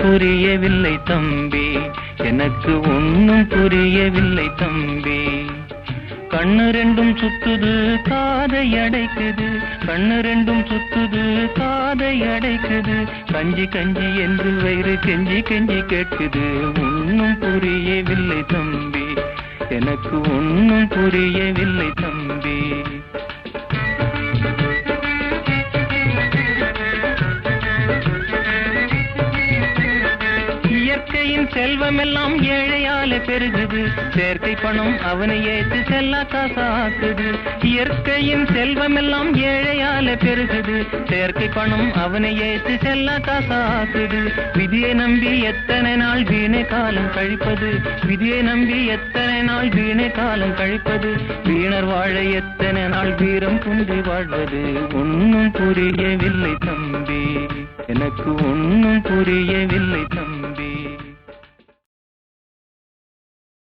புரியவில்லை தம்பி, எனக்கு ஒன்னும் புரியவில்லை தம்பி. கண்ணு ரெண்டும் சுத்துது காதை அடைக்குது, கண்ணு ரெண்டும் சுத்துது காதை அடைக்குது. கஞ்சி கஞ்சி என்று வயிறு கெஞ்சி கெஞ்சி கேட்குது. ஒன்னும் புரியவில்லை தம்பி, எனக்கு ஒன்னும் புரியவில்லை தம்பி. இயற்கையின் செல்வமெல்லாம் ஏழையால பெருகுது, செயற்கை பணம் அவனை ஏற்று செல்லா காசாக்குது. இயற்கையின் செல்வமெல்லாம் ஏழையால பெருகுது, செயற்கை பணம் அவனை ஏற்று செல்லா காசாக்குது. விதியை நம்பி எத்தனை நாள் வீணை காலம் கழிப்பது, விதியை நம்பி எத்தனை நாள் வீணை காலம் கழிப்பது. வீணர் வாழ எத்தனை நாள் வீரம் குன்றி வாழ்வது. ஒன்னும் புரியவில்லை தம்பி, எனக்கு ஒன்னும் புரியவில்லை தம்பி.